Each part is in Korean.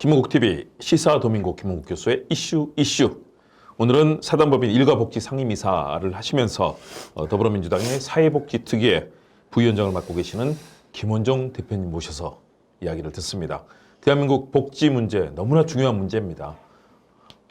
김은국TV 시사도민고 김은국 교수의 이슈. 오늘은 사단법인 일가복지 상임이사를 하시면서 더불어민주당의 사회복지특위의 부위원장을 맡고 계시는 김원정 대표님 모셔서 이야기를 듣습니다. 대한민국 복지 문제 너무나 중요한 문제입니다.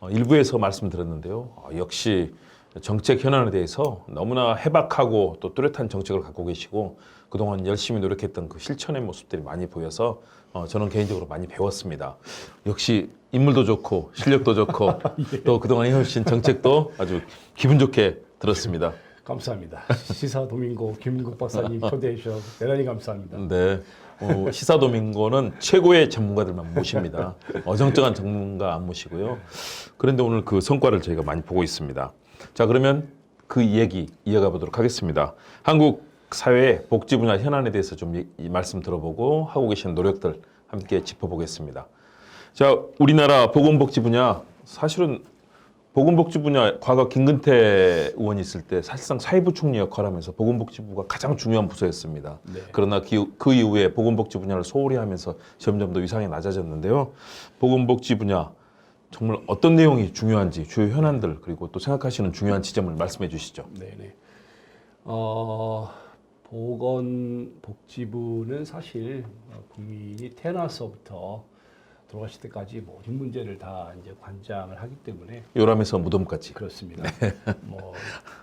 일부에서 말씀드렸는데요. 역시 정책 현안에 대해서 너무나 해박하고 또 뚜렷한 정책을 갖고 계시고 그동안 열심히 노력했던 그 실천의 모습들이 많이 보여서 저는 개인적으로 많이 배웠습니다. 역시 인물도 좋고 실력도 좋고 예. 또 그동안 해오신 정책도 아주 기분 좋게 들었습니다. 감사합니다. 시사도민고 김은국 박사님 초대해 주셔서 대단히 감사합니다. 네. 시사도민고는 최고의 전문가들만 모십니다. 어정쩡한 전문가 안 모시고요. 그런데 오늘 그 성과를 저희가 많이 보고 있습니다. 자, 그러면 그 얘기 이어가 보도록 하겠습니다. 한국 사회 복지 분야 현안에 대해서 좀 말씀 들어보고 하고 계신 노력들 함께 짚어보겠습니다. 자, 우리나라 보건복지 분야 사실은 보건복지 분야 과거 김근태 의원이 있을 때 사실상 사회부 총리 역할을 하면서 보건복지부가 가장 중요한 부서였습니다. 네. 그러나 그 이후에 보건복지 분야를 소홀히 하면서 점점 더 위상이 낮아졌는데요. 보건복지 분야 정말 어떤 내용이 중요한지 주요 현안들 그리고 또 생각하시는 중요한 지점을 말씀해 주시죠. 네네. 보건복지부는 사실 국민이 태어나서부터 돌아가실 때까지 모든 문제를 다 이제 관장을 하기 때문에 요람에서 무덤까지. 그렇습니다. 뭐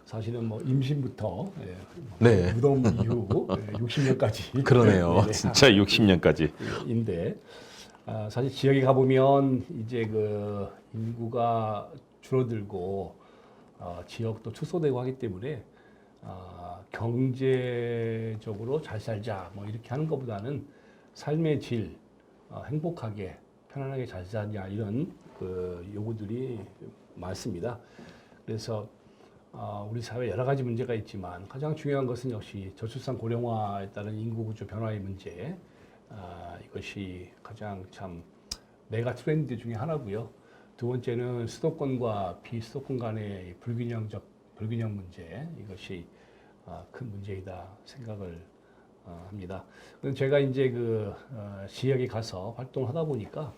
사실은 뭐 임신부터 네. 무덤 이후 60년까지 그러네요. 진짜 60년까지. 인데 사실 지역에 가보면 이제 그 인구가 줄어들고 지역도 축소되고 하기 때문에 경제적으로 잘 살자 뭐 이렇게 하는 것보다는 삶의 질 행복하게 편안하게 잘 살자 이런 그 요구들이 많습니다. 그래서 우리 사회 여러 가지 문제가 있지만 가장 중요한 것은 역시 저출산 고령화에 따른 인구 구조 변화의 문제. 이것이 가장 참 메가 트렌드 중에 하나고요. 두 번째는 수도권과 비수도권 간의 불균형 문제 이것이 큰 문제이다 생각을 합니다. 제가 이제 그 지역에 가서 활동을 하다 보니까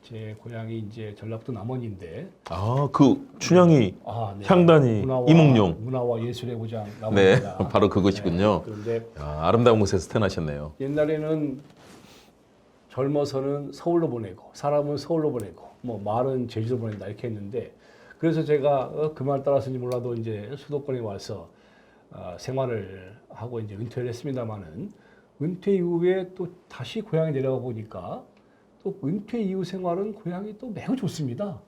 제 고향이 이제 전라북도 남원인데 그 춘향이 네. 향단이 이몽룡. 문화와 예술의 고장 네, 남원입니다. 바로 그것이군요. 네, 그런데 아름다운 곳에서 태어나셨네요. 옛날에는 젊어서는 서울로 보내고 사람은 서울로 보내고 뭐 말은 제주도 보낸다 이렇게 했는데 그래서 제가 그 말 따라서인지 몰라도 이제 수도권에 와서 생활을 하고 이제 은퇴를 했습니다만은 은퇴 이후에 또 다시 고향에 내려가 보니까 또 은퇴 이후 생활은 고향이 또 매우 좋습니다.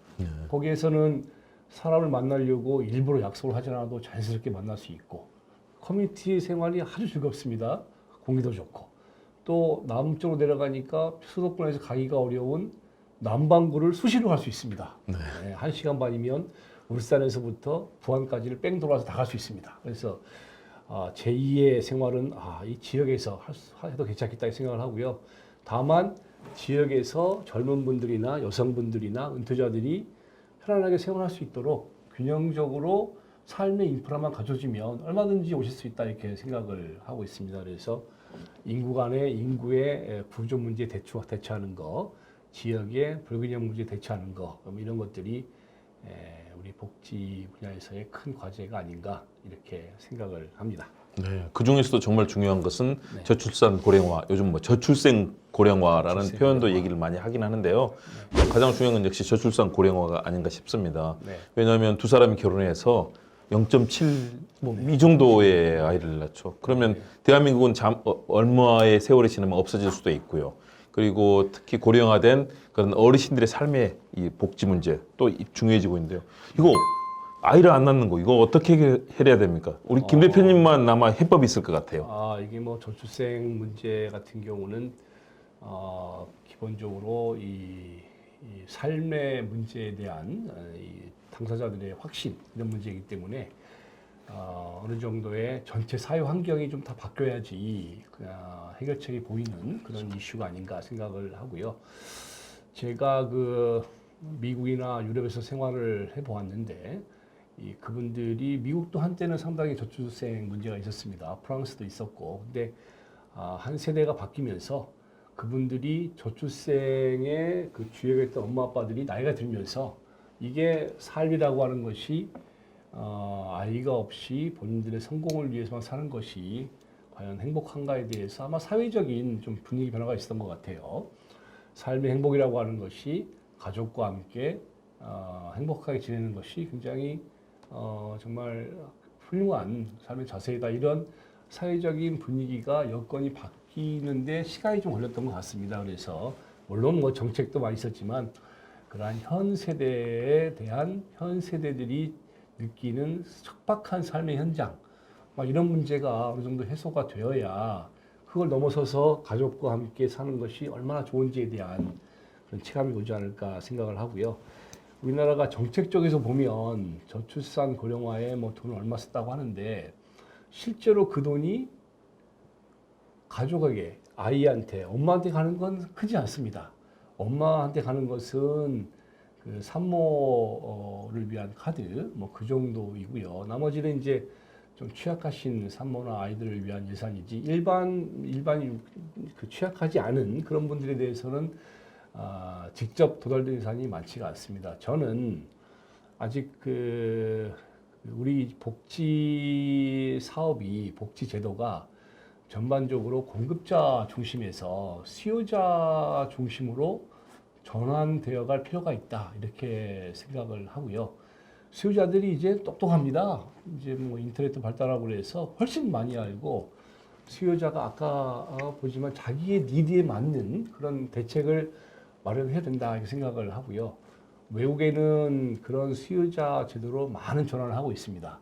거기에서는 사람을 만나려고 일부러 약속을 하지 않아도 자연스럽게 만날 수 있고 커뮤니티 생활이 아주 즐겁습니다. 공기도 좋고 또 남쪽으로 내려가니까 수도권에서 가기가 어려운 남반구를 수시로 갈 수 있습니다. 네. 1시간 반이면 울산에서부터 부안까지를 뺑 돌아서 다 갈 수 있습니다. 그래서 제2의 생활은 이 지역에서 해도 괜찮겠다 생각을 하고요. 다만 지역에서 젊은 분들이나 여성분들이나 은퇴자들이 편안하게 생활할 수 있도록 균형적으로 삶의 인프라만 갖춰지면 얼마든지 오실 수 있다 이렇게 생각을 하고 있습니다. 그래서 인구의 구조 문제 대처하는 거, 지역의 불균형 문제 대처하는 거 이런 것들이 우리 복지 분야에서의 큰 과제가 아닌가 이렇게 생각을 합니다. 네, 그 중에서도 정말 중요한 것은 저출산 고령화, 요즘 뭐 저출생 고령화라는 표현도 얘기를 많이 하긴 하는데요. 가장 중요한 건 역시 저출산 고령화가 아닌가 싶습니다. 왜냐하면 두 사람이 결혼해서 0.7 이 정도의 아이를 낳죠. 그러면 대한민국은 얼마의 세월이 지나면 없어질 수도 있고요. 그리고 특히 고령화된 그런 어르신들의 삶의 이 복지 문제 또 중요해지고 있는데요. 이거 아이를 안 낳는 거 이거 어떻게 해야 됩니까? 우리 김 대표님만 아마 해법이 있을 것 같아요. 이게 뭐 저출생 문제 같은 경우는 기본적으로 이 삶의 문제에 대한 이 당사자들의 확신 이런 문제이기 때문에 어느 정도의 전체 사회 환경이 좀 다 바뀌어야지 해결책이 보이는 그런 이슈가 아닌가 생각을 하고요. 제가 그 미국이나 유럽에서 생활을 해보았는데 그분들이 미국도 한때는 상당히 저출생 문제가 있었습니다. 프랑스도 있었고 근데 한 세대가 바뀌면서 그분들이 저출생의 그 주역에 있던 엄마 아빠들이 나이가 들면서 이게 삶이라고 하는 것이 아이가 없이 본인들의 성공을 위해서만 사는 것이 과연 행복한가에 대해서 아마 사회적인 좀 분위기 변화가 있었던 것 같아요. 삶의 행복이라고 하는 것이 가족과 함께 행복하게 지내는 것이 굉장히 정말 훌륭한 삶의 자세이다. 이런 사회적인 분위기가 여건이 바뀌는데 시간이 좀 걸렸던 것 같습니다. 그래서 물론 뭐 정책도 많이 있었지만 그러한 현 세대에 대한 현 세대들이 느끼는 척박한 삶의 현장, 막 이런 문제가 어느 정도 해소가 되어야 그걸 넘어서서 가족과 함께 사는 것이 얼마나 좋은지에 대한 그런 체감이 오지 않을까 생각을 하고요. 우리나라가 정책 쪽에서 보면 저출산 고령화에 뭐 돈을 얼마 썼다고 하는데 실제로 그 돈이 가족에게, 아이한테, 엄마한테 가는 건 크지 않습니다. 엄마한테 가는 것은 그 산모를 위한 카드, 뭐 그 정도이고요. 나머지는 이제 좀 취약하신 산모나 아이들을 위한 예산이지 일반 그 취약하지 않은 그런 분들에 대해서는 직접 도달된 예산이 많지가 않습니다. 저는 아직 우리 복지 사업이 복지 제도가 전반적으로 공급자 중심에서 수요자 중심으로 전환되어 갈 필요가 있다. 이렇게 생각을 하고요. 수요자들이 이제 똑똑합니다. 이제 뭐 인터넷도 발달하고 그래서 훨씬 많이 알고 수요자가 아까 보지만 자기의 니드에 맞는 그런 대책을 마련해야 된다. 이렇게 생각을 하고요. 외국에는 그런 수요자 제도로 많은 전환을 하고 있습니다.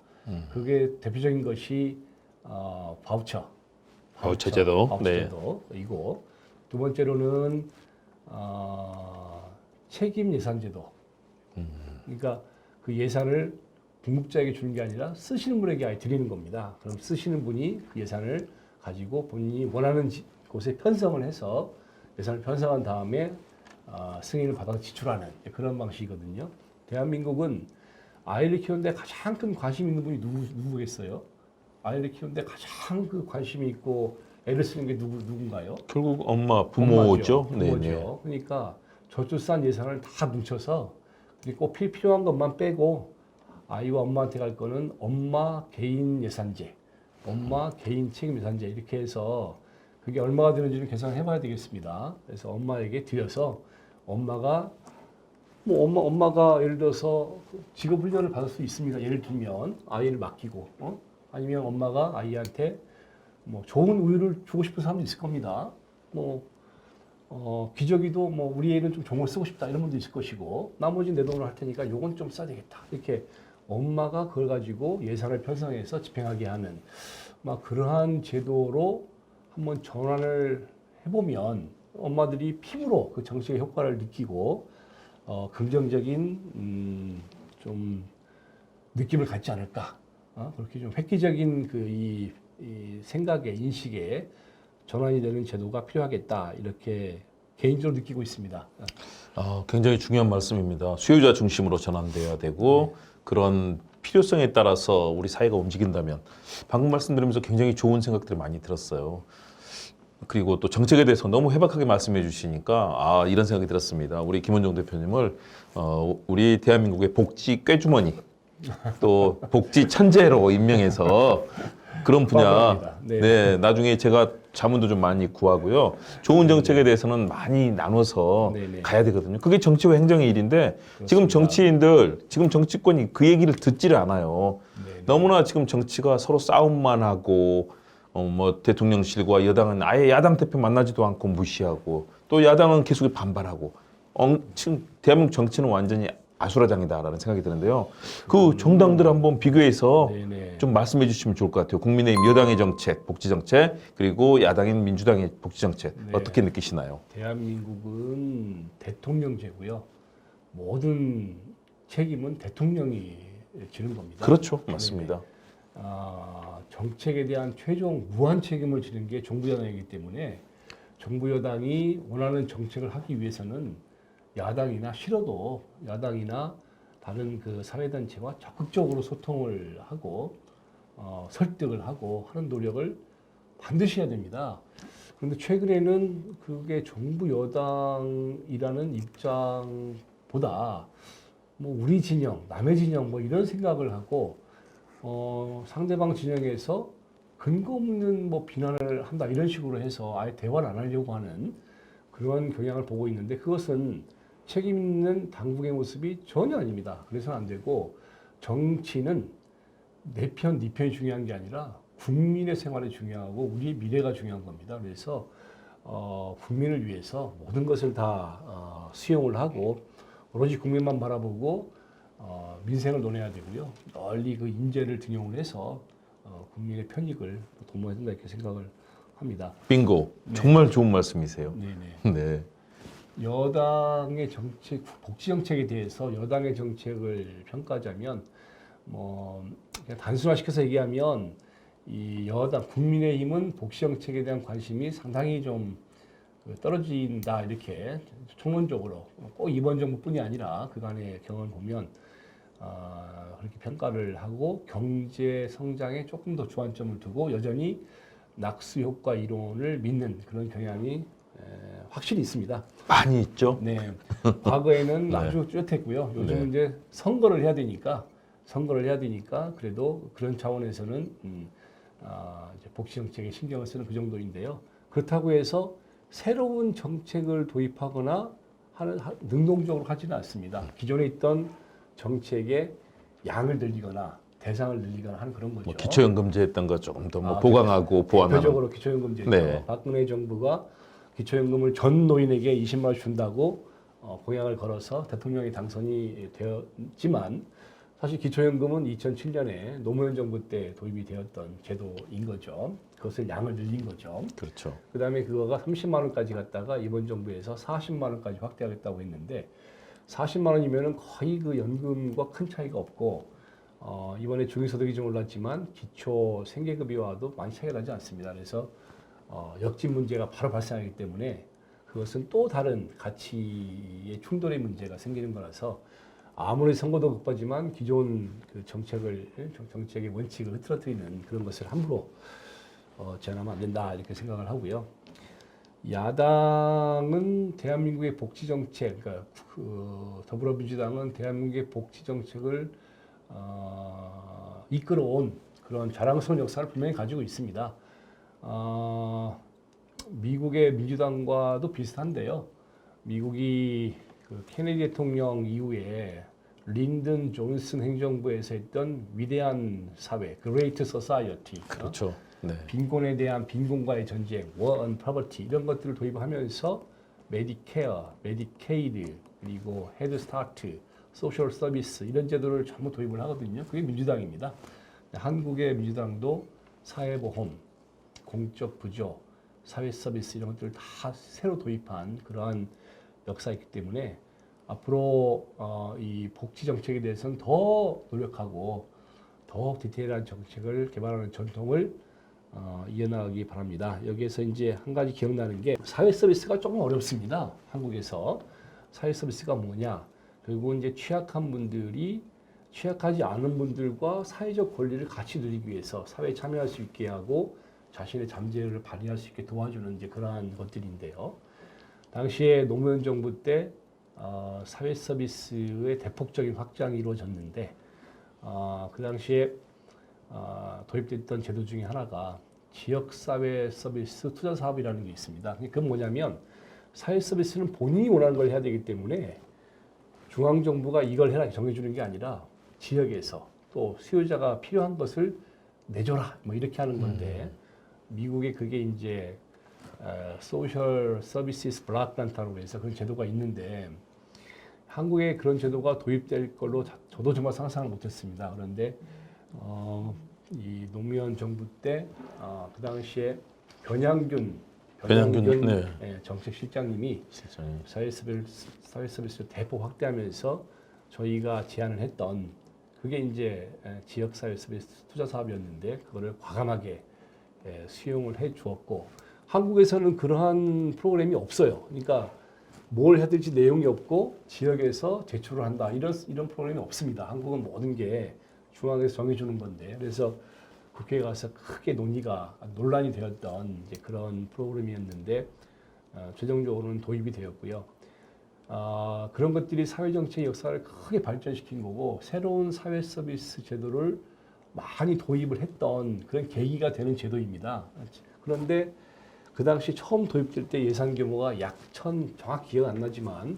그게 대표적인 것이 바우처 제도. 네. 제도이고 두 번째로는 책임 예산 제도. 그러니까 그 예산을 공급자에게 주는 게 아니라 쓰시는 분에게 아예 드리는 겁니다. 그럼 쓰시는 분이 그 예산을 가지고 본인이 원하는 곳에 편성을 해서 예산을 편성한 다음에 승인을 받아서 지출하는 그런 방식이거든요. 대한민국은 아이를 키우는데 가장 큰 관심 있는 분이 누구겠어요? 아이를 키우는데 가장 그 관심이 있고 애를 쓰는 게 누군가요? 결국 부모죠. 부모죠. 네네. 그러니까 저출산 예산을 다 뭉쳐서 꼭 필요한 것만 빼고 아이와 엄마한테 갈 거는 엄마 개인 예산제, 엄마 개인 책임 예산제 이렇게 해서 그게 얼마가 되는지를 계산해 봐야 되겠습니다. 그래서 엄마에게 드려서 엄마가 엄마가 예를 들어서 직업 훈련을 받을 수 있습니다. 예를 들면 아이를 맡기고 아니면 엄마가 아이한테 뭐 좋은 우유를 주고 싶은 사람도 있을 겁니다. 기저귀도 뭐 우리 애는 좀 좋은 걸 쓰고 싶다 이런 분도 있을 것이고 나머지 내 돈으로 할 테니까 요건 좀 써야 되겠다. 이렇게 엄마가 그걸 가지고 예산을 편성해서 집행하게 하는 막 그러한 제도로 한번 전환을 해보면 엄마들이 피부로 그 정책의 효과를 느끼고 긍정적인 좀 느낌을 갖지 않을까. 그렇게 좀 획기적인 이 생각의 인식에 전환이 되는 제도가 필요하겠다. 이렇게 개인적으로 느끼고 있습니다. 굉장히 중요한 말씀입니다. 수요자 중심으로 전환돼야 되고 그런 필요성에 따라서 우리 사회가 움직인다면 방금 말씀드리면서 굉장히 좋은 생각들이 많이 들었어요. 그리고 또 정책에 대해서 너무 해박하게 말씀해 주시니까 이런 생각이 들었습니다. 우리 김원종 대표님을 우리 대한민국의 복지 꾀주머니 또 복지 천재로 임명해서 그런 분야 네, 나중에 제가 자문도 좀 많이 구하고요. 좋은 정책에 대해서는 많이 나눠서 가야 되거든요. 그게 정치와 행정의 일인데 그렇습니다. 지금 정치인들, 지금 정치권이 그 얘기를 듣지를 않아요. 너무나 지금 정치가 서로 싸움만 하고 뭐 대통령실과 여당은 아예 야당 대표 만나지도 않고 무시하고 또 야당은 계속 반발하고 지금 대한민국 정치는 완전히 아수라장이다라는 생각이 드는데요. 그 정당들 한번 비교해서 좀 말씀해 주시면 좋을 것 같아요. 국민의힘 여당의 정책, 복지 정책, 그리고 야당인 민주당의 복지 정책 어떻게 느끼시나요? 대한민국은 대통령제고요. 모든 책임은 대통령이 지는 겁니다. 그렇죠, 맞습니다. 정책에 대한 최종 무한 책임을 지는 게 정부 여당이기 때문에 정부 여당이 원하는 정책을 하기 위해서는 야당이나 싫어도 야당이나 다른 그 사회단체와 적극적으로 소통을 하고 설득을 하고 하는 노력을 반드시 해야 됩니다. 그런데 최근에는 그게 정부 여당이라는 입장보다 뭐 우리 진영, 남의 진영 뭐 이런 생각을 하고 상대방 진영에서 근거 없는 뭐 비난을 한다 이런 식으로 해서 아예 대화를 안 하려고 하는 그런 경향을 보고 있는데 그것은 책임 있는 당국의 모습이 전혀 아닙니다. 그래서는 안 되고 정치는 내 편, 네 편이 중요한 게 아니라 국민의 생활이 중요하고 우리의 미래가 중요한 겁니다. 그래서 국민을 위해서 모든 것을 다 수용을 하고 오로지 국민만 바라보고 민생을 논해야 되고요. 널리 그 인재를 등용을 해서 국민의 편익을 도모해야 된다 이렇게 생각을 합니다. 빙고. 네. 정말 좋은 말씀이세요. 네네. 네. 여당의 정책, 복지 정책에 대해서 여당의 정책을 평가하자면 뭐 그냥 단순화시켜서 얘기하면 이 여당 국민의힘은 복지 정책에 대한 관심이 상당히 좀 떨어진다 이렇게 총론적으로 꼭 이번 정부뿐이 아니라 그간의 경험을 보면 그렇게 평가를 하고 경제 성장에 조금 더 주안점을 두고 여전히 낙수 효과 이론을 믿는 그런 경향이 확실히 있습니다. 많이 있죠. 네, 과거에는 네. 아주 뚜렷했고요. 요즘은 네. 이제 선거를 해야 되니까 그래도 그런 차원에서는 이제 복지 정책에 신경을 쓰는 그 정도인데요. 그렇다고 해서 새로운 정책을 도입하거나 능동적으로 하지는 않습니다. 기존에 있던 정책의 양을 늘리거나 대상을 늘리거나 하는 그런 거죠. 뭐 기초연금제 했던 거 조금 더 뭐 아, 보강하고 보완하는. 대표적으로 기초연금제죠. 네. 박근혜 정부가 기초연금을 전 노인에게 20만 원 준다고 공약을 걸어서 대통령이 당선이 되었지만 사실 기초연금은 2007년에 노무현 정부 때 도입이 되었던 제도인 거죠. 그것을 양을 늘린 거죠. 그렇죠. 그다음에 그거가 30만 원까지 갔다가 이번 정부에서 40만 원까지 확대하겠다고 했는데 40만 원이면은 거의 그 연금과 큰 차이가 없고 이번에 중위소득이 좀 올랐지만 기초 생계급여와도 많이 차이가 나지 않습니다. 그래서 역진 문제가 바로 발생하기 때문에 그것은 또 다른 가치의 충돌의 문제가 생기는 거라서 아무리 선거도 급하지만 기존 그 정책의 원칙을 흐트러뜨리는 그런 것을 함부로 제안하면 안 된다 이렇게 생각을 하고요. 야당은 대한민국의 복지 정책, 그러니까 더불어민주당은 대한민국의 복지 정책을 이끌어온 그런 자랑스러운 역사를 분명히 가지고 있습니다. 미국의 민주당과도 비슷한데요. 미국이 그 케네디 대통령 이후에 린든 존슨 행정부에서 했던 위대한 사회, Great Society, 그렇죠. 네. 빈곤에 대한 빈곤과의 전쟁, War on Poverty 이런 것들을 도입하면서 메디케어, 메디케이드 그리고 헤드스타트, 소셜 서비스 이런 제도를 전부 도입을 하거든요. 그게 민주당입니다. 한국의 민주당도 사회보험, 공적 부조, 사회 서비스 이런 것들을 다 새로 도입한 그러한 역사이기 때문에 앞으로 이 복지 정책에 대해서는 더 노력하고 더 디테일한 정책을 개발하는 전통을 이어나가기 바랍니다. 여기에서 이제 한 가지 기억나는 게 사회 서비스가 조금 어렵습니다. 한국에서 사회 서비스가 뭐냐? 결국은 이제 취약한 분들이 취약하지 않은 분들과 사회적 권리를 같이 누리기 위해서 사회에 참여할 수 있게 하고 자신의 잠재력을 발휘할 수 있게 도와주는 이제 그러한 것들인데요. 당시에 노무현 정부 때 사회 서비스의 대폭적인 확장이 이루어졌는데 그 당시에 도입됐던 제도 중에 하나가 지역사회 서비스 투자 사업이라는 게 있습니다. 그건 뭐냐면 사회 서비스는 본인이 원하는 걸 해야 되기 때문에 중앙정부가 이걸 해라 정해주는 게 아니라 지역에서 또 수요자가 필요한 것을 내줘라 뭐 이렇게 하는 건데 미국에 그게 이제 소셜 서비스 블락 그란트라고 해서 그런 제도가 있는데 한국에 그런 제도가 도입될 걸로 저도 정말 상상을 못했습니다. 그런데 이 노무현 정부 때 그 당시에 변양균 네. 정책실장님이 실장님. 사회 서비스를 대폭 확대하면서 저희가 제안을 했던 그게 이제 지역 사회 서비스 투자 사업이었는데 그거를 과감하게 수용을 해 주었고 한국에서는 그러한 프로그램이 없어요. 그러니까 뭘 해야 될지 내용이 없고 지역에서 제출을 한다 이런 프로그램이 없습니다. 한국은 모든 게 중앙에서 정해주는 건데 그래서 국회에 가서 크게 논란이 되었던 이제 그런 프로그램이었는데 최종적으로는 도입이 되었고요. 그런 것들이 사회정책의 역사를 크게 발전시킨 거고 새로운 사회 서비스 제도를 많이 도입을 했던 그런 계기가 되는 제도입니다. 그런데 그 당시 처음 도입될 때 예산 규모가 정확히 기억 안 나지만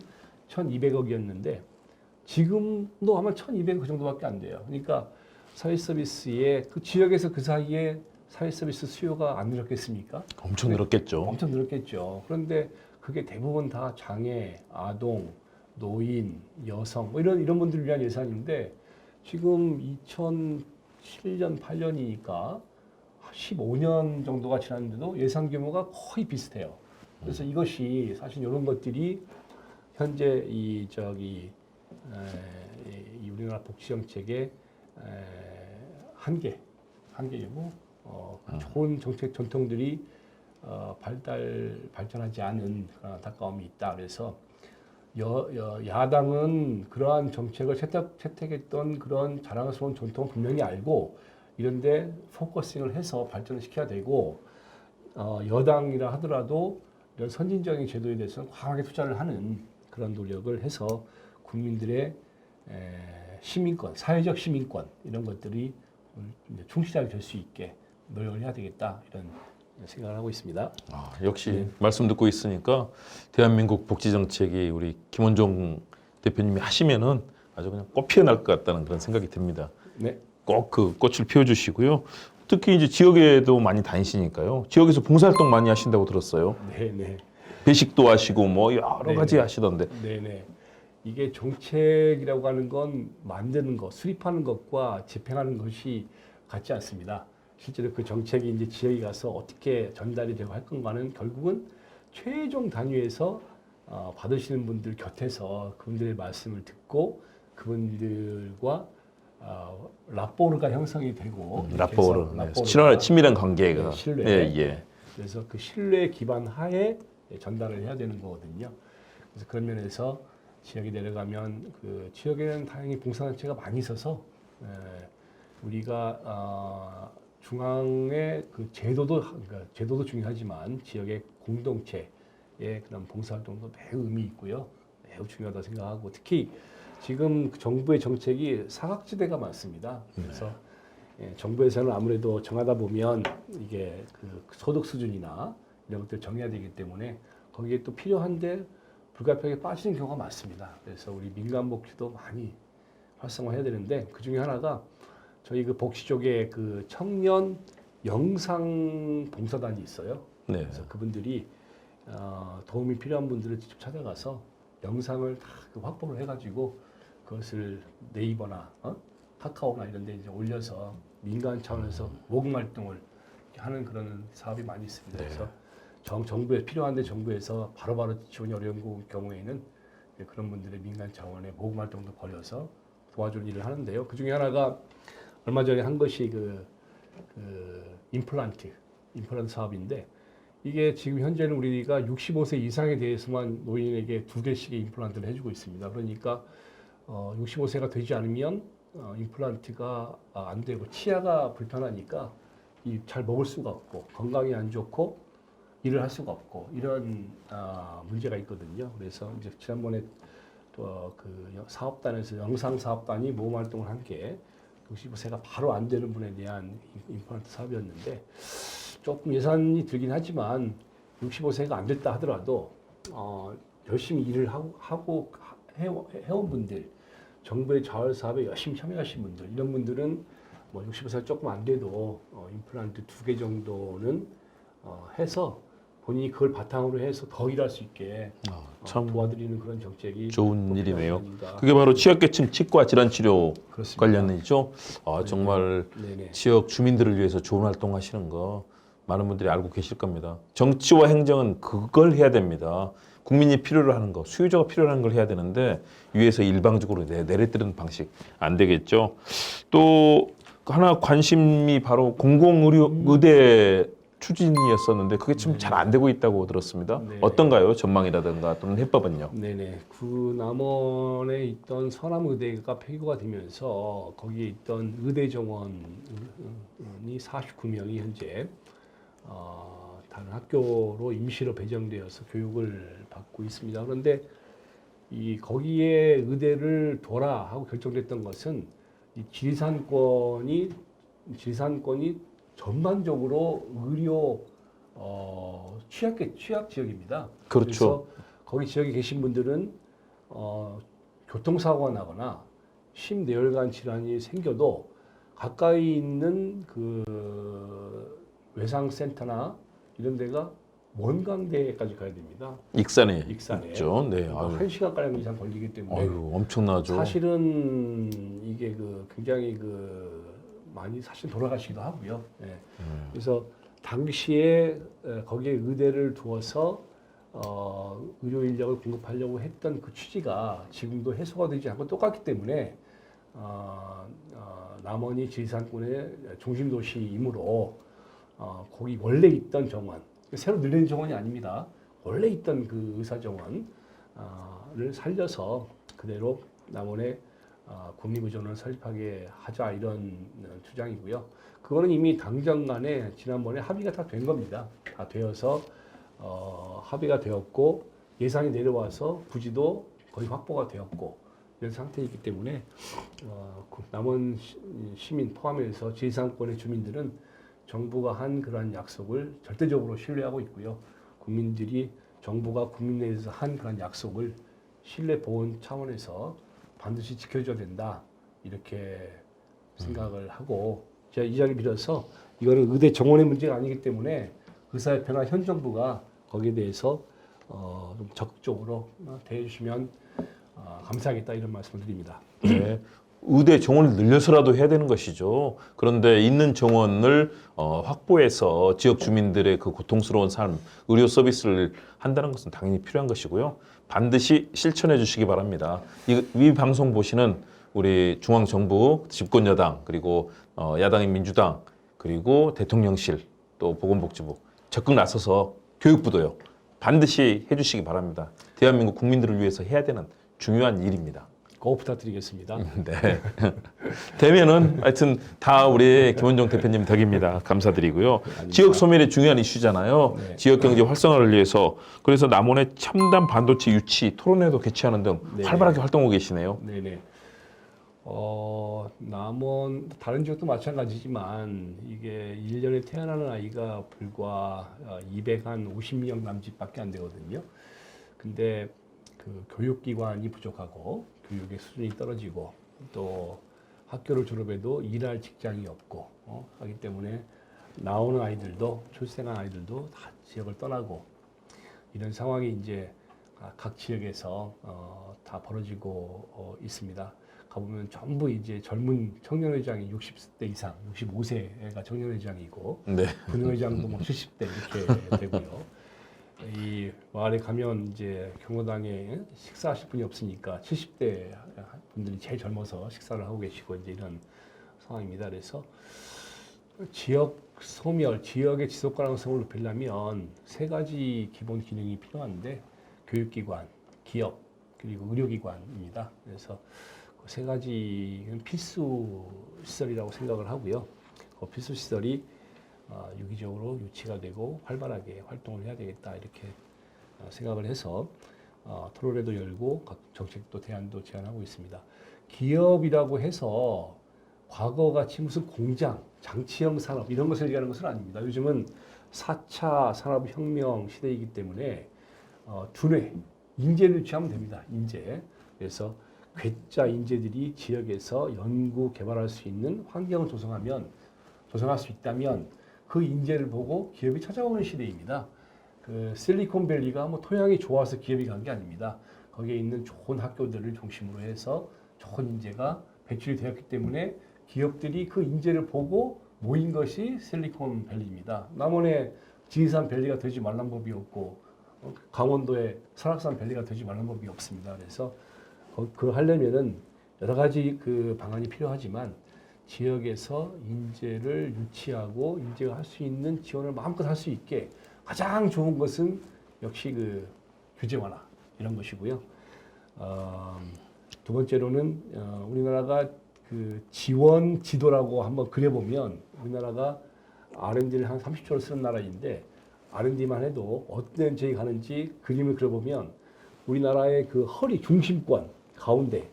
1,200억이었는데 지금도 아마 1,200억 그 정도밖에 안 돼요. 그러니까 사회 서비스에 그 지역에서 그 사이에 사회 서비스 수요가 안 늘었겠습니까? 엄청 늘었겠죠. 엄청 늘었겠죠. 그런데 그게 대부분 다 장애, 아동, 노인, 여성 뭐 이런 분들을 위한 예산인데 지금 2007년, 8년이니까 15년 정도가 지났는데도 예산 규모가 거의 비슷해요. 그래서 이것이 사실 이런 것들이 현재 이 우리나라 복지 정책의 한계이고 좋은 정책 전통들이 발전하지 않은 그런 안타까움이 있다. 그래서 야당은 그러한 정책을 채택했던 그런 자랑스러운 전통을 분명히 알고 이런데 포커싱을 해서 발전을 시켜야 되고 여당이라 하더라도 이런 선진적인 제도에 대해서는 과하게 투자를 하는 그런 노력을 해서 국민들의 시민권, 사회적 시민권 이런 것들이 충실하게 될 수 있게 노력을 해야 되겠다 이런 생각을 하고 있습니다. 역시 말씀 듣고 있으니까 대한민국 복지 정책이 우리 김원종 대표님이 하시면은 아주 그냥 꽃 피어날 것 같다는 그런 생각이 듭니다. 네. 꼭 그 꽃을 피워주시고요. 특히 이제 지역에도 많이 다니시니까요. 지역에서 봉사활동 많이 하신다고 들었어요. 네. 배식도 하시고 뭐 여러 가지 하시던데. 네네. 이게 정책이라고 하는 건 만드는 것, 수립하는 것과 집행하는 것이 같지 않습니다. 실제로 그 정책이 이제 지역에 가서 어떻게 전달이 되고 할 건가는 결국은 최종 단위에서 받으시는 분들 곁에서 그분들의 말씀을 듣고 그분들과 라포르가 형성이 되고 라포르, 라포르가 친밀한 관계가 신뢰. 예. 그래서 그 신뢰 기반 하에 전달을 해야 되는 거거든요. 그래서 그런 면에서 지역에 내려가면 그 지역에는 다행히 봉사단체가 많이 있어서 우리가 중앙의 그 제도도 중요하지만 지역의 공동체의 그런 봉사활동도 매우 의미 있고요. 매우 중요하다 생각하고 특히 지금 정부의 정책이 사각지대가 많습니다. 그래서 정부에서는 아무래도 정하다 보면 이게 그 소득 수준이나 이런 것들 정해야 되기 때문에 거기에 또 필요한데 불가피하게 빠지는 경우가 많습니다. 그래서 우리 민간 복지도 많이 활성화해야 되는데 그 중에 하나가 저희 그 복지 쪽에 그 청년 영상 봉사단이 있어요. 네. 그래서 그분들이 도움이 필요한 분들을 직접 찾아가서 영상을 다 확보를 해가지고 그것을 네이버나 카카오나 이런 데 이제 올려서 민간 차원에서 모금 활동을 하는 그런 사업이 많이 있습니다. 네. 그래서 정부에 필요한데 정부에서 바로바로 지원이 어려운 경우에는 그런 분들의 민간 차원의 모금 활동도 벌여서 도와주는 일을 하는데요. 그 중에 하나가 얼마 전에 한 것이 그 임플란트 사업인데 이게 지금 현재는 우리가 65세 이상에 대해서만 노인에게 2개씩의 임플란트를 해주고 있습니다. 그러니까 65세가 되지 않으면 임플란트가 안 되고 치아가 불편하니까 잘 먹을 수가 없고 건강이 안 좋고 일을 할 수가 없고 이런 문제가 있거든요. 그래서 이제 지난번에 또 그 사업단에서 영상 사업단이 모금 활동을 한 게 65세가 바로 안 되는 분에 대한 임플란트 사업이었는데 조금 예산이 들긴 하지만 65세가 안 됐다 하더라도 열심히 일을 하고 해온 분들, 정부의 자활 사업에 열심히 참여하신 분들 이런 분들은 뭐 65세가 조금 안 돼도 임플란트 2개 정도는 해서 본인이 그걸 바탕으로 해서 더 일할 수 있게 참 도와드리는 그런 정책이 좋은 일이네요. 아닌가. 그게 바로 취약계층 치과 질환 치료 그렇습니다. 관련이죠. 정말 네네. 지역 주민들을 위해서 좋은 활동하시는 거 많은 분들이 알고 계실 겁니다. 정치와 행정은 그걸 해야 됩니다. 국민이 필요로 하는 거, 수요자가 필요로 하는 걸 해야 되는데 위에서 일방적으로 내려뜨리는 방식 안 되겠죠. 또 하나 관심이 바로 공공의대 추진이었었는데 그게 좀 잘 안 되고 있다고 들었습니다. 네. 어떤가요? 전망이라든가 또는 해법은요? 네네. 그 남원에 있던 서남의대가 폐교가 되면서 거기에 있던 의대 정원이 49명이 현재 다른 학교로 임시로 배정되어서 교육을 받고 있습니다. 그런데 이 거기에 의대를 둬라 하고 결정됐던 것은 이 지리산권이 전반적으로 의료 취약 지역입니다. 그렇죠. 그래서 거기 지역에 계신 분들은 교통사고가 나거나 심뇌혈관 질환이 생겨도 가까이 있는 그 외상센터나 이런 데가 원광대까지 가야 됩니다. 익산에 익산에. 있죠. 네. 아유, 1시간가량 이상 걸리기 때문에 아유, 엄청나죠. 사실은 이게 굉장히 많이 사실 돌아가시기도 하고요. 예. 그래서 당시에 거기에 의대를 두어서 의료 인력을 공급하려고 했던 그 취지가 지금도 해소가 되지 않고 똑같기 때문에 남원이 지리산권의 중심 도시이므로 거기 원래 있던 정원, 새로 늘린 정원이 아닙니다. 원래 있던 그 의사 정원을 살려서 그대로 남원에 국립의전을 설립하게 하자 이런 주장이고요. 그거는 이미 당정 간에 지난번에 합의가 다 된 겁니다. 다 되어서 합의가 되었고 예산이 내려와서 부지도 거의 확보가 되었고 이런 상태이기 때문에 남원 시민 포함해서 지리산권의 주민들은 정부가 한 그러한 약속을 절대적으로 신뢰하고 있고요. 국민들이 정부가 국민회에서 한 그런 약속을 신뢰 보온 차원에서 반드시 지켜줘야 된다 이렇게 생각을 하고 제가 이 자리 빌어서 이거는 의대 정원의 문제가 아니기 때문에 의사협회나 현 정부가 거기에 대해서 좀 적극적으로 대해주시면 감사하겠다 이런 말씀을 드립니다. 네. 의대 정원을 늘려서라도 해야 되는 것이죠. 그런데 있는 정원을 확보해서 지역 주민들의 그 고통스러운 삶, 의료 서비스를 한다는 것은 당연히 필요한 것이고요. 반드시 실천해 주시기 바랍니다. 이 방송 보시는 우리 중앙정부, 집권여당, 그리고 야당인 민주당, 그리고 대통령실, 또 보건복지부 적극 나서서 교육부도요. 반드시 해주시기 바랍니다. 대한민국 국민들을 위해서 해야 되는 중요한 일입니다. 꼭 부탁드리겠습니다. 네. 되면은 하여튼 다 우리 김원종 대표님 덕입니다. 감사드리고요. 지역 소멸이 중요한 이슈잖아요. 네. 지역 경제 활성화를 위해서 그래서 남원의 첨단 반도체 유치 토론회도 개최하는 등 네. 활발하게 활동하고 계시네요. 네네. 남원 다른 지역도 마찬가지지만 이게 1년에 태어나는 아이가 불과 250명 남짓밖에 안 되거든요. 근데 그 교육기관이 부족하고 교육의 수준이 떨어지고 또 학교를 졸업해도 일할 직장이 없고 하기 때문에 나오는 아이들도 출생한 아이들도 다 지역을 떠나고 이런 상황이 이제 각 지역에서 다 벌어지고 있습니다. 가보면 전부 이제 젊은 청년회장이 60대 이상, 65세가 청년회장이고 네. 군의회장도 뭐 70대 이렇게 되고요. 이 마을에 가면 이제 경로당에 식사하실 분이 없으니까 70대 분들이 제일 젊어서 식사를 하고 계시고 이제 이런 상황입니다. 그래서 지역 소멸, 지역의 지속 가능성을 높이려면 세 가지 기본 기능이 필요한데 교육기관, 기업 그리고 의료기관입니다. 그래서 그 세 가지는 필수 시설이라고 생각을 하고요. 그 필수 시설이 유기적으로 유치가 되고 활발하게 활동을 해야 되겠다 이렇게 생각을 해서 토론회도 열고 각 정책도 대안도 제안하고 있습니다. 기업이라고 해서 과거같이 무슨 공장, 장치형 산업 이런 것을 얘기하는 것은 아닙니다. 요즘은 4차 산업혁명 시대이기 때문에 두뇌, 인재를 유치하면 됩니다. 인재. 그래서 괴짜 인재들이 지역에서 연구 개발할 수 있는 환경을 조성할 수 있다면 그 인재를 보고 기업이 찾아오는 시대입니다. 그 실리콘밸리가 뭐 토양이 좋아서 기업이 간 게 아닙니다. 거기에 있는 좋은 학교들을 중심으로 해서 좋은 인재가 배출이 되었기 때문에 기업들이 그 인재를 보고 모인 것이 실리콘밸리입니다. 남원의 지리산밸리가 되지 말란 법이 없고 강원도의 설악산밸리가 되지 말란 법이 없습니다. 그래서 그 하려면은 여러 가지 그 방안이 필요하지만 지역에서 인재를 유치하고 인재가 할 수 있는 지원을 마음껏 할 수 있게 가장 좋은 것은 역시 그 규제 완화 이런 것이고요. 두 번째로는 우리나라가 그 지원 지도라고 한번 그려보면 우리나라가 R&D를 한 30조를 쓰는 나라인데 R&D만 해도 어떤 데에 가는지 그림을 그려보면 우리나라의 그 허리 중심권 가운데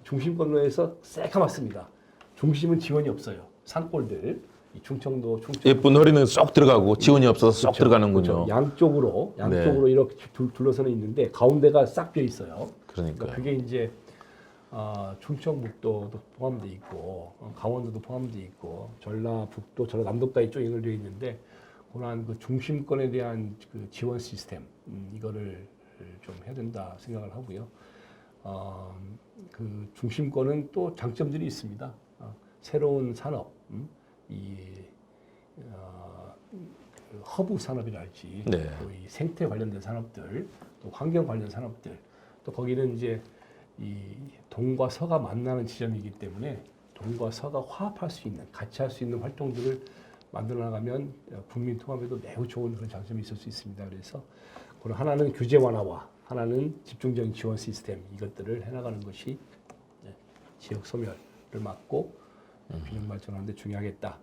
중심권으로 해서 새까맣습니다. 중심은 지원이 없어요. 산골들, 이 충청도 예쁜 허리는 쏙 들어가고 지원이 없어서 쏙 들어가는군요. 그렇죠. 양쪽으로 이렇게 둘러서는 있는데 가운데가 싹 비어 있어요. 그러니까요. 그게 이제 충청북도도 포함되어 있고 강원도도 포함되어 있고 전라북도, 전라남도가 이쪽에 연결되어 있는데 그러한 그 중심권에 대한 그 지원 시스템 이거를 좀 해야 된다 생각을 하고요. 그 중심권은 또 장점들이 있습니다. 새로운 산업, 그 허브 산업이랄지, 네. 또 이 생태 관련된 산업들, 또 환경 관련 산업들, 또 거기는 이제 이 동과 서가 만나는 지점이기 때문에 동과 서가 화합할 수 있는, 같이 할 수 있는 활동들을 만들어 나가면 국민 통합에도 매우 좋은 그런 장점이 있을 수 있습니다. 그래서 그런 하나는 규제 완화와 하나는 집중적인 지원 시스템 이것들을 해나가는 것이 지역 소멸을 막고 균형 발전하는 데 중요하겠다.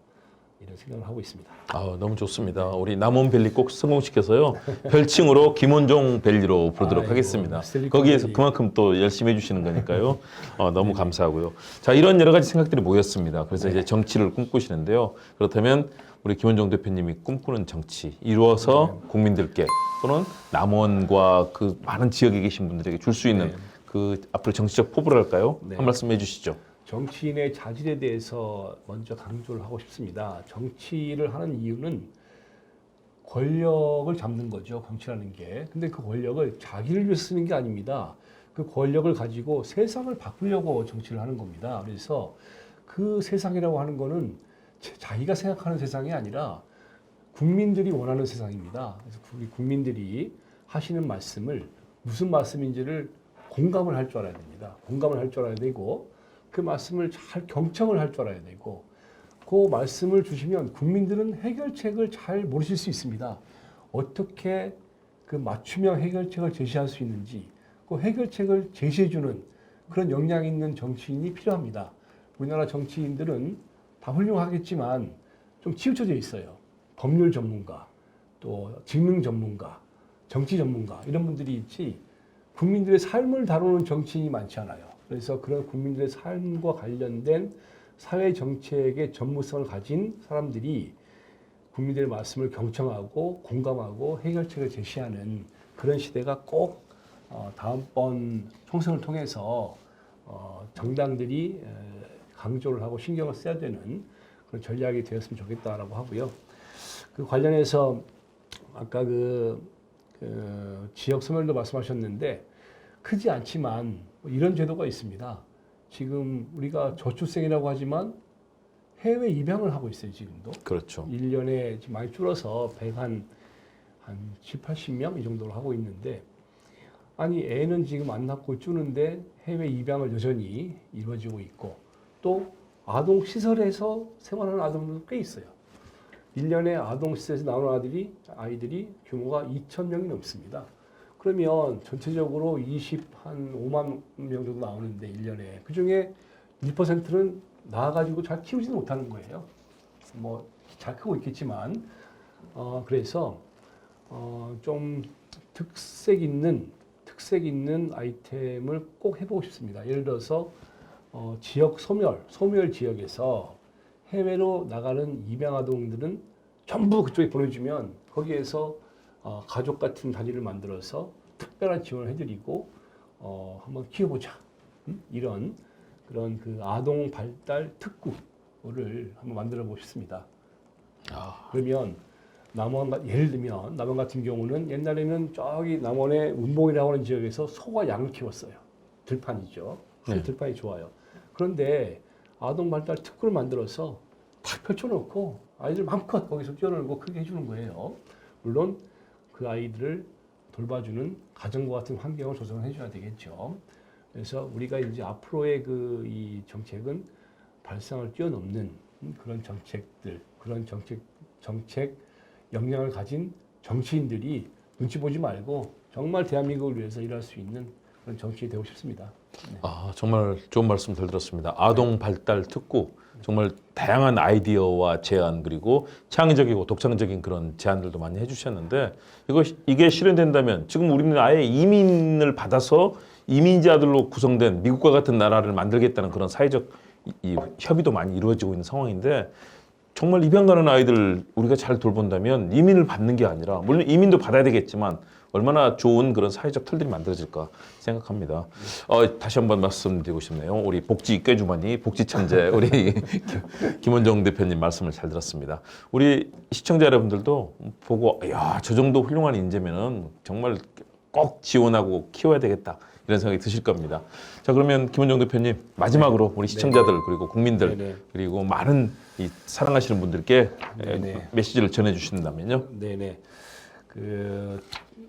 이런 생각을 하고 있습니다. 너무 좋습니다. 우리 남원밸리 꼭 성공시켜서요. 별칭으로 김원종 밸리로 부르도록 하겠습니다. 거기에서 그만큼 또 열심히 해주시는 거니까요. 너무 감사하고요. 자, 이런 여러 가지 생각들이 모였습니다. 그래서 이제 정치를 꿈꾸시는데요. 그렇다면 우리 김원종 대표님이 꿈꾸는 정치 이루어서 국민들께 또는 남원과 그 많은 지역에 계신 분들에게 줄 수 있는 그 앞으로 정치적 포부랄까요? 한 말씀 해주시죠. 정치인의 자질에 대해서 먼저 강조를 하고 싶습니다. 정치를 하는 이유는 권력을 잡는 거죠. 정치라는 게. 근데 그 권력을 자기를 위해서 쓰는 게 아닙니다. 그 권력을 가지고 세상을 바꾸려고 정치를 하는 겁니다. 그래서 그 세상이라고 하는 거는 자기가 생각하는 세상이 아니라 국민들이 원하는 세상입니다. 그래서 우리 국민들이 하시는 말씀을 무슨 말씀인지를 공감을 할 줄 알아야 됩니다. 공감을 할 줄 알아야 되고 그 말씀을 잘 경청을 할 줄 알아야 되고 그 말씀을 주시면 국민들은 해결책을 잘 모르실 수 있습니다. 어떻게 그 맞춤형 해결책을 제시할 수 있는지 그 해결책을 제시해주는 그런 역량 있는 정치인이 필요합니다. 우리나라 정치인들은 다 훌륭하겠지만 좀 치우쳐져 있어요. 법률 전문가, 또 직능 전문가, 정치 전문가 이런 분들이 있지 국민들의 삶을 다루는 정치인이 많지 않아요. 그래서 그런 국민들의 삶과 관련된 사회 정책의 전문성을 가진 사람들이 국민들의 말씀을 경청하고 공감하고 해결책을 제시하는 그런 시대가 꼭 다음번 총선을 통해서 정당들이 강조를 하고 신경을 써야 되는 그런 전략이 되었으면 좋겠다라고 하고요. 그 관련해서 아까 그 지역 소멸도 말씀하셨는데 크지 않지만 이런 제도가 있습니다. 지금 우리가 저출생이라고 하지만 해외 입양을 하고 있어요, 지금도. 그렇죠. 1년에 지금 많이 줄어서 100한 7, 80명 이 정도로 하고 있는데 아니 애는 지금 안 낳고 주는데 해외 입양을 여전히 이루어지고 있고 또 아동 시설에서 생활하는 아동들도 꽤 있어요. 1년에 아동 시설에서 나오는 아이들이 규모가 2,000명이 넘습니다. 그러면 전체적으로 5만 명 정도 나오는데 1년에 그중에 1%는 나와가지고 잘 키우지는 못하는 거예요. 뭐 잘 크고 있겠지만 그래서 좀 특색 있는 아이템을 꼭 해보고 싶습니다. 예를 들어서 지역 소멸 지역에서 해외로 나가는 입양 아동들은 전부 그쪽에 보내주면 거기에서 가족 같은 단위를 만들어서 특별한 지원을 해드리고 한번 키워보자 이런 그런 그 아동 발달 특구를 한번 만들어 보고 싶습니다. 그러면 예를 들면 남원 같은 경우는 옛날에는 저기 남원의 운봉이라고 하는 지역에서 소와 양을 키웠어요. 들판이죠. 네. 들판이 좋아요. 그런데 아동 발달 특구를 만들어서 탁 펼쳐놓고 아이들 마음껏 거기서 뛰어놀고 크게 해주는 거예요. 물론 그 아이들을 돌봐주는 가정과 같은 환경을 조성을 해줘야 되겠죠. 그래서 우리가 이제 앞으로의 이 정책은 발상을 뛰어넘는 그런 정책들, 그런 정책 역량을 가진 정치인들이 눈치 보지 말고 정말 대한민국을 위해서 일할 수 있는 그런 정치인이 되고 싶습니다. 아, 정말 좋은 말씀 잘 들었습니다. 아동 발달 특구, 정말 다양한 아이디어와 제안 그리고 창의적이고 독창적인 그런 제안들도 많이 해주셨는데 이게 실현된다면 지금 우리는 아예 이민을 받아서 이민자들로 구성된 미국과 같은 나라를 만들겠다는 그런 사회적 이 협의도 많이 이루어지고 있는 상황인데 정말 입양 가는 아이들 우리가 잘 돌본다면 이민을 받는 게 아니라 물론 이민도 받아야 되겠지만 얼마나 좋은 그런 사회적 틀들이 만들어질까 생각합니다. 다시 한번 말씀드리고 싶네요. 우리 복지 꾀주머니, 복지 천재 우리 김원정 대표님 말씀을 잘 들었습니다. 우리 시청자 여러분들도 보고 야, 저 정도 훌륭한 인재면은 정말 꼭 지원하고 키워야 되겠다. 이런 생각이 드실 겁니다. 자, 그러면 김원정 대표님 마지막으로 우리 시청자들 그리고 국민들 그리고 많은 이 사랑하시는 분들께 메시지를 전해주신다면요. 네네. 그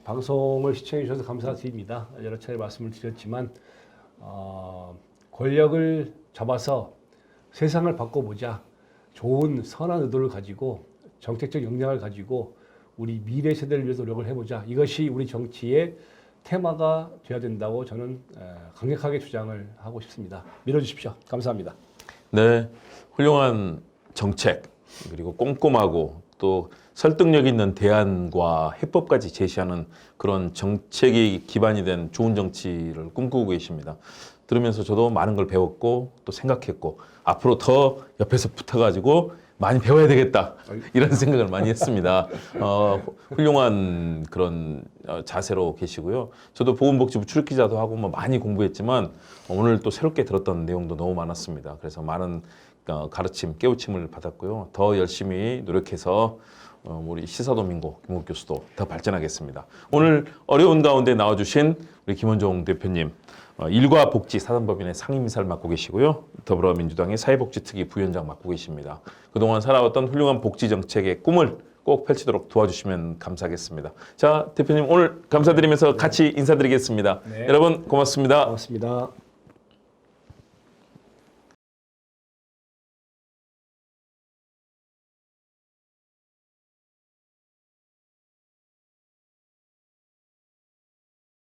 방송을 시청해 주셔서 감사드립니다. 여러 차례 말씀을 드렸지만 권력을 잡아서 세상을 바꿔보자. 좋은 선한 의도를 가지고 정책적 역량을 가지고 우리 미래 세대를 위해서 노력을 해보자. 이것이 우리 정치의 테마가 되어야 된다고 저는 강력하게 주장을 하고 싶습니다. 밀어주십시오. 감사합니다. 네, 훌륭한 정책 그리고 꼼꼼하고 또 설득력 있는 대안과 해법까지 제시하는 그런 정책이 기반이 된 좋은 정치를 꿈꾸고 계십니다. 들으면서 저도 많은 걸 배웠고 또 생각했고 앞으로 더 옆에서 붙어가지고 많이 배워야 되겠다 이런 생각을 많이 했습니다. 훌륭한 그런 자세로 계시고요. 저도 보건복지부 출입기자도 하고 뭐 많이 공부했지만 오늘 또 새롭게 들었던 내용도 너무 많았습니다. 그래서 많은 가르침, 깨우침을 받았고요. 더 열심히 노력해서 우리 시사도민고 김옥 교수도 더 발전하겠습니다. 오늘 어려운 가운데 나와주신 우리 김원정 대표님, 일과 복지 사단법인의 상임이사를 맡고 계시고요. 더불어민주당의 사회복지특위 부위원장 맡고 계십니다. 그동안 살아왔던 훌륭한 복지 정책의 꿈을 꼭 펼치도록 도와주시면 감사하겠습니다. 자, 대표님 오늘 감사드리면서 같이 인사드리겠습니다. 여러분 고맙습니다. 고맙습니다.